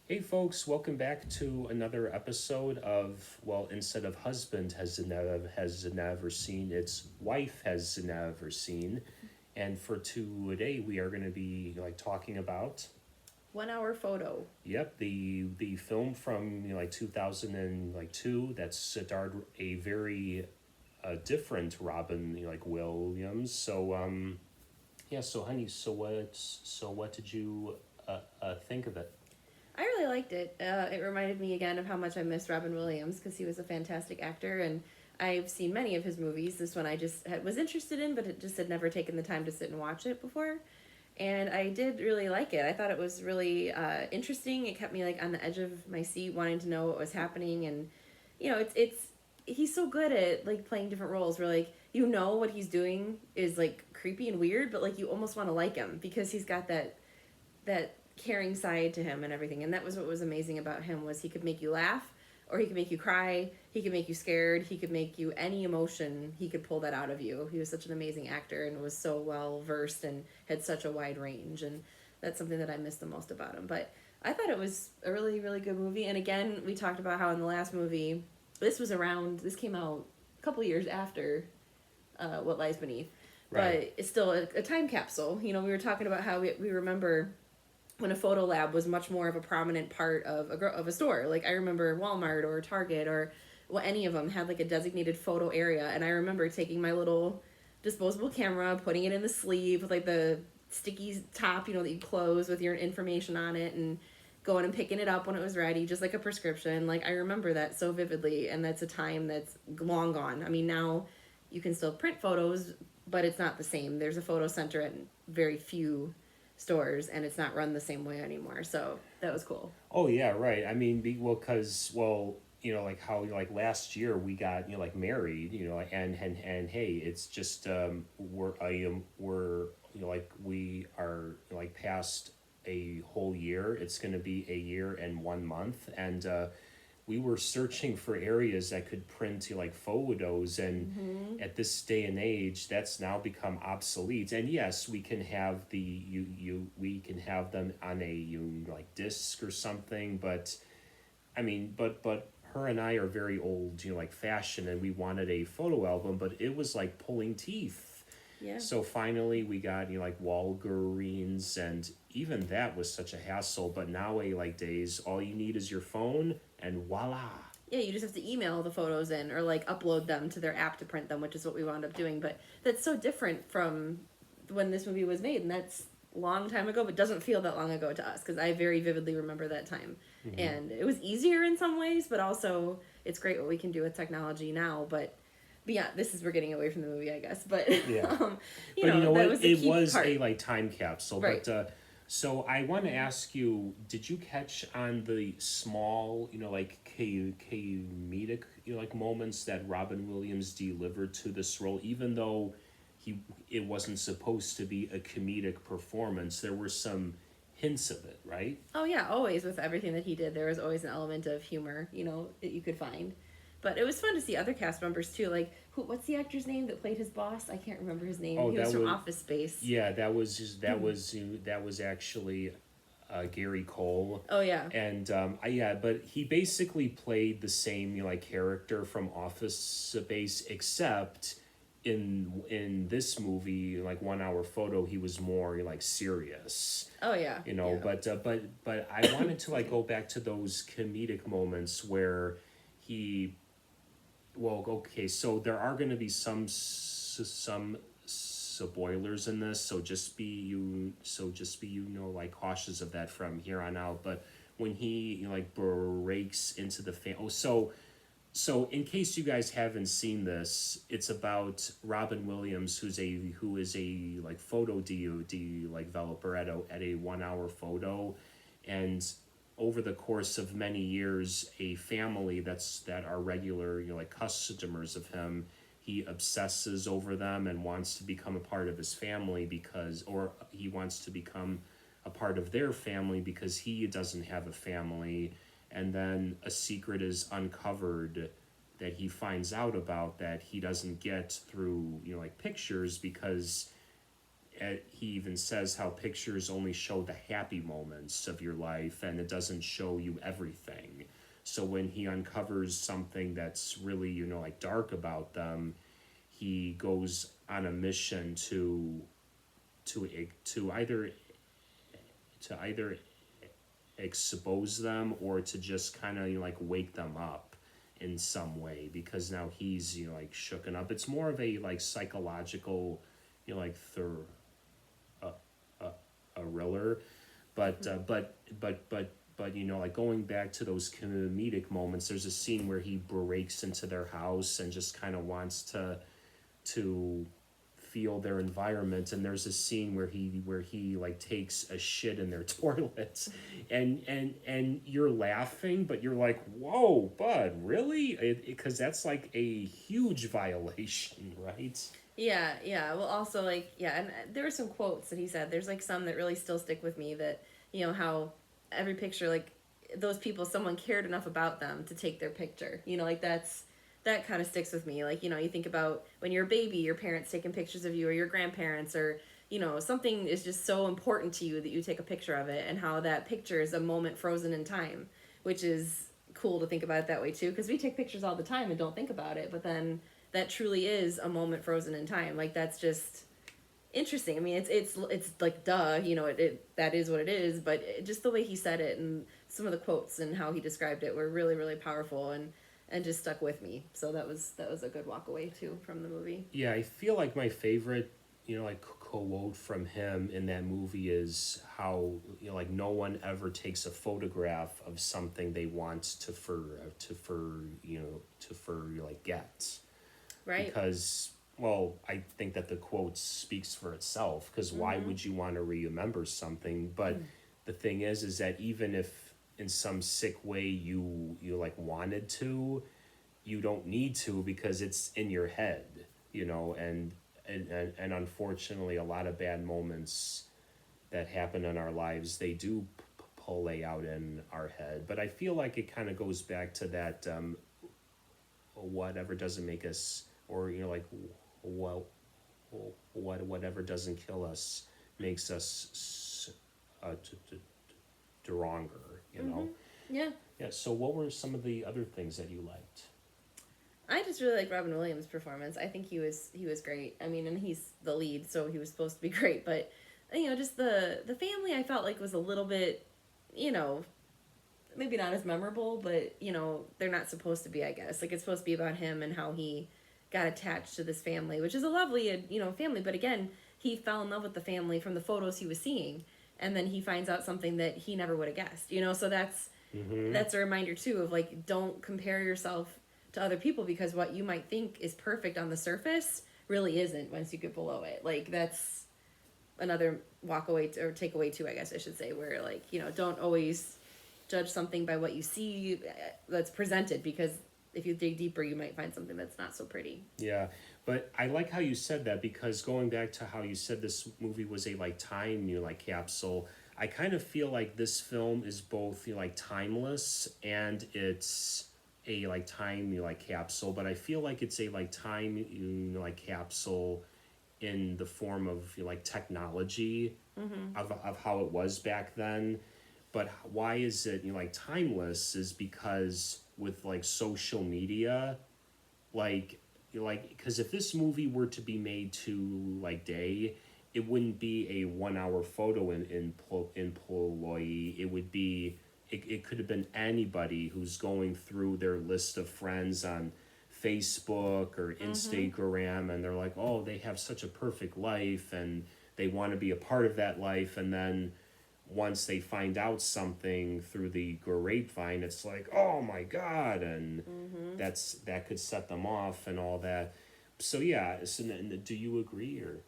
Hey folks, welcome back to another episode of instead of husband has never seen, it's wife has never seen. And for today we are going to be talking about 1 hour photo. the film from 2002 that starred a very different Robin Williams. So honey, so what did you think of it? I really liked it. It reminded me again of how much I miss Robin Williams because he was a fantastic actor, and I've seen many of his movies. This one I was interested in, but it just had never taken the time to sit and watch it before. And I did really like it. I thought it was really interesting. It kept me like on the edge of my seat, wanting to know what was happening. And it's he's so good at like playing different roles. Where like what he's doing is like creepy and weird, but like you almost want to like him because he's got that caring side to him and everything. And that was what was amazing about him was he could make you laugh or he could make you cry, he could make you scared, he could make you any emotion, he could pull that out of you. He was such an amazing actor and was so well versed and had such a wide range, and that's something that I miss the most about him. But I thought it was a really really good movie. And again, we talked about how in the last movie, this came out a couple years after What Lies Beneath, Right. but it's still a time capsule. We were talking about how we remember when a photo lab was much more of a prominent part of a store. Like I remember Walmart or Target or any of them had like a designated photo area, and I remember taking my little disposable camera, putting it in the sleeve with like the sticky top, that you close with your information on it, and going and picking it up when it was ready, just like a prescription. Like I remember that so vividly, and that's a time that's long gone. I mean, now you can still print photos, but it's not the same. There's a photo center at very few stores, and it's not run the same way anymore. So that was cool. Oh yeah, right. I mean, because like how last year we got married, and hey, it's just we're we are past a whole year. It's going to be a year and 1 month, and we were searching for areas that could print photos, and Mm-hmm. at this day and age that's now become obsolete. And yes, we can have we can have them on a disc or something, but I mean, but her and I are very old, fashioned, and we wanted a photo album, but it was like pulling teeth. Yeah. So finally we got Walgreens, and even that was such a hassle. But nowadays all you need is your phone, and voila. Yeah, you just have to email the photos in or like upload them to their app to print them, which is what we wound up doing. But that's so different from when this movie was made, and that's a long time ago, but doesn't feel that long ago to us because I very vividly remember that time. Mm-hmm. And it was easier in some ways, but also it's great what we can do with technology now. But yeah, we're getting away from the movie, I guess. But Yeah. um, But you know that what? was a It key was a part, time capsule. right? So I want to ask you: did you catch on the small, comedic, moments that Robin Williams delivered to this role? Even though it wasn't supposed to be a comedic performance, there were some hints of it, right? Oh yeah, always with everything that he did, there was always an element of humor, that you could find. But it was fun to see other cast members too. Like what's the actor's name that played his boss? I can't remember his name. Oh, He was that from was Office Space. yeah, that was actually Gary Cole. Oh yeah. And yeah, but he basically played the same character from Office Space, except in this movie, 1 hour photo, he was more serious. Oh yeah. Yeah. But I wanted to go back to those comedic moments where he well, okay, so there are going to be some spoilers in this, so just be cautious of that from here on out. But when he breaks into the so in case you guys haven't seen this, it's about Robin Williams, who is a photo developer at a 1 hour photo, and over the course of many years, a family that are regular customers of him, he obsesses over them and wants to become a part of his family, because or he wants to become a part of their family because he doesn't have a family. And then a secret is uncovered that he finds out about that he doesn't get through pictures, because he even says how pictures only show the happy moments of your life and it doesn't show you everything. So when he uncovers something that's really, like dark about them, he goes on a mission to to either to either expose them or to just kind of like wake them up in some way, because now he's like shooken up. It's more of a like psychological, like a thriller, but like going back to those comedic moments, there's a scene where he breaks into their house and just kind of wants to feel their environment, and there's a scene where he like takes a shit in their toilets, and you're laughing but you're like, whoa, bud, really? Because that's like a huge violation, right? Yeah, yeah. Well, also, like, yeah, and there were some quotes that he said. There's, like, some that really still stick with me that, how every picture, like, those people, someone cared enough about them to take their picture. Like, that kind of sticks with me. Like, you think about when you're a baby, your parents taking pictures of you, or your grandparents, or, something is just so important to you that you take a picture of it, and how that picture is a moment frozen in time, which is cool to think about it that way, too, because we take pictures all the time and don't think about it, but then that truly is a moment frozen in time. Like, that's just interesting. I mean, it's like, duh, that is what it is, but just the way he said it and some of the quotes and how he described it were really, really powerful and just stuck with me. So that was a good walk away too from the movie. Yeah, I feel like my favorite, like quote from him in that movie is how, like no one ever takes a photograph of something they want to like get. Right. Because, well, I think that the quote speaks for itself, because why would you want to remember something? But the thing is that even if in some sick way you like wanted to, you don't need to, because it's in your head, and unfortunately a lot of bad moments that happen in our lives, they do play out in our head. But I feel like it kind of goes back to that whatever doesn't make us, or like whatever doesn't kill us makes us stronger, Yeah. Yeah, so what were some of the other things that you liked? I just really like Robin Williams' performance. I think he was great. I mean, and he's the lead, so he was supposed to be great. But just the family, I felt like was a little bit, maybe not as memorable, but they're not supposed to be. I guess like it's supposed to be about him and how he got attached to this family, which is a lovely family. But again, he fell in love with the family from the photos he was seeing, and then he finds out something that he never would have guessed. So that's a reminder too of like, don't compare yourself to other people, because what you might think is perfect on the surface really isn't once you get below it. Like, that's another walk away or take away too, I guess I should say, where like, don't always judge something by what you see that's presented, because if you dig deeper, you might find something that's not so pretty. Yeah, but I like how you said that, because going back to how you said this movie was a like time, like capsule, I kind of feel like this film is both like timeless and it's a like time like capsule, but I feel like it's a like time like capsule in the form of like technology of how it was back then. But why is it like timeless is because with like social media, like because if this movie were to be made to like day, it wouldn't be a 1 hour photo employee. It would be, it could have been anybody who's going through their list of friends on Facebook or Instagram, and they're like, oh, they have such a perfect life and they want to be a part of that life, and then once they find out something through the grapevine, it's like, oh my god, and that could set them off and all that. So yeah, so do you agree? Or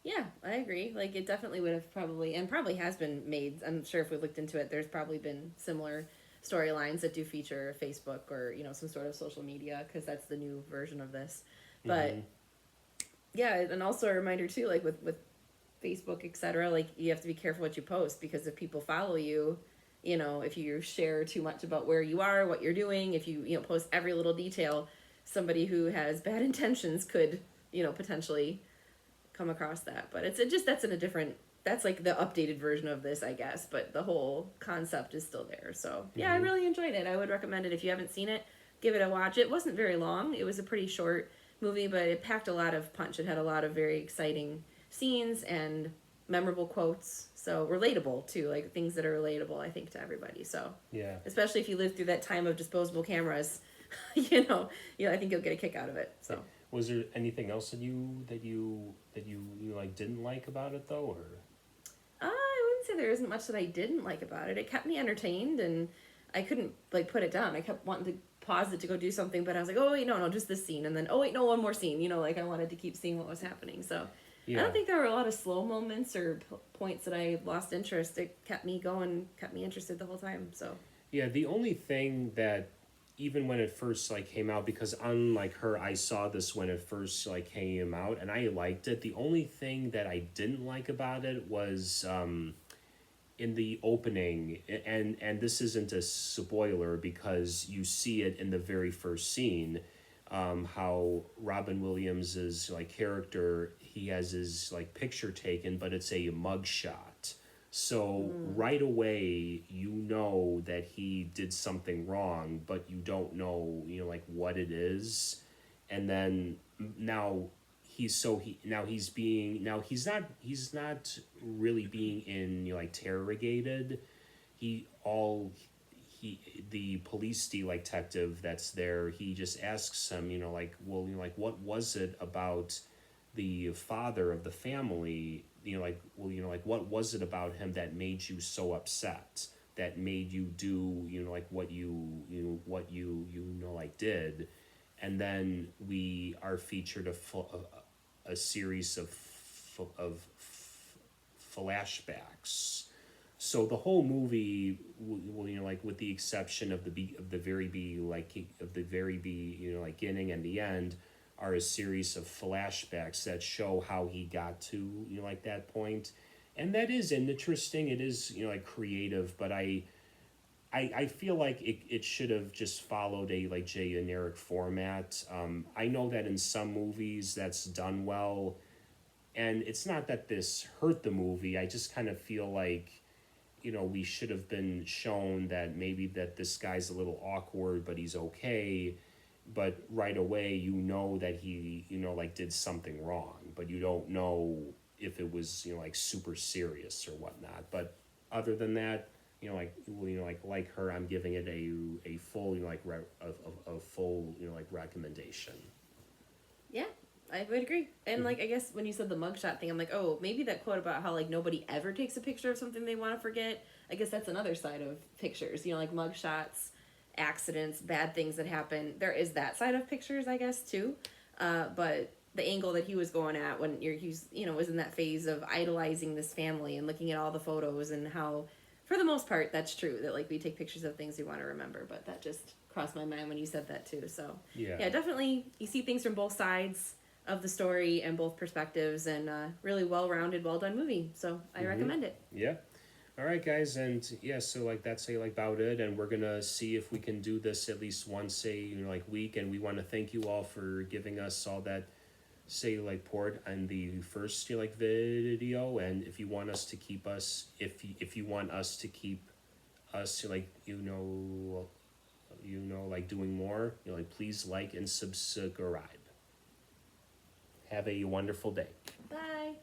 Yeah, I agree. Like, it definitely would have probably has been made. I'm sure if we looked into it, there's probably been similar storylines that do feature Facebook or some sort of social media, because that's the new version of this. But yeah, and also a reminder too, like with Facebook, etc. Like, you have to be careful what you post, because if people follow you, if you share too much about where you are, what you're doing, if you post every little detail, somebody who has bad intentions could potentially come across that. But it's just that's in a different. That's like the updated version of this, I guess. But the whole concept is still there. So yeah, I really enjoyed it. I would recommend it if you haven't seen it. Give it a watch. It wasn't very long. It was a pretty short movie, but it packed a lot of punch. It had a lot of very exciting scenes and memorable quotes. So relatable too, like things that are relatable, I think, to everybody. So Yeah. especially if you live through that time of disposable cameras, I think you'll get a kick out of it. So Was there anything else that you like didn't like about it though, or? I wouldn't say there isn't much that I didn't like about it. It kept me entertained, and I couldn't like put it down. I kept wanting to pause it to go do something, but I was like, oh wait, no, just this scene, and then oh wait, no, one more scene. Like I wanted to keep seeing what was happening. So Yeah. I don't think there were a lot of slow moments or points that I lost interest. It kept me going, kept me interested the whole time. So Yeah, the only thing that even when it first like came out, because unlike her, I saw this when it first like came out and I liked it. The only thing that I didn't like about it was in the opening, and this isn't a spoiler because you see it in the very first scene, how Robin Williams's like character, he has his like picture taken, but it's a mugshot. So right away, you know that he did something wrong, but you don't know, like what it is. And then now he's not really being interrogated. The police detective that's there, he just asks him, what was it about the father of the family, what was it about him that made you so upset, that made you do, what you did. And then we are featured a series of flashbacks. So the whole movie, with the exception of the very beginning and the end, are a series of flashbacks that show how he got to that point, and that is interesting. It is creative, but I feel like it should have just followed a generic format. I know that in some movies that's done well, and it's not that this hurt the movie. I just kind of feel like we should have been shown that maybe that this guy's a little awkward, but he's okay. But right away, that he, did something wrong, but you don't know if it was, super serious or whatnot. But other than that, like her, I'm giving it a full, full, recommendation. yeah, I would agree. And I guess when you said the mugshot thing, I'm like, oh, maybe that quote about how nobody ever takes a picture of something they want to forget. I guess that's another side of pictures. Mugshots, accidents, bad things that happen. There is that side of pictures, I guess, too. But the angle that he was going at when he's was in that phase of idolizing this family and looking at all the photos, and how, for the most part, that's true, that we take pictures of things we want to remember. But that just crossed my mind when you said that too. So yeah, definitely you see things from both sides of the story and both perspectives, and really well-rounded, well-done movie. So I recommend it. Yeah. All right, guys, and yeah, so that's about it, and we're gonna see if we can do this at least once week, and we want to thank you all for giving us all that port on the first video, and if you want us to keep us, if you want us to keep us doing more, please like and subscribe. Have a wonderful day. Bye.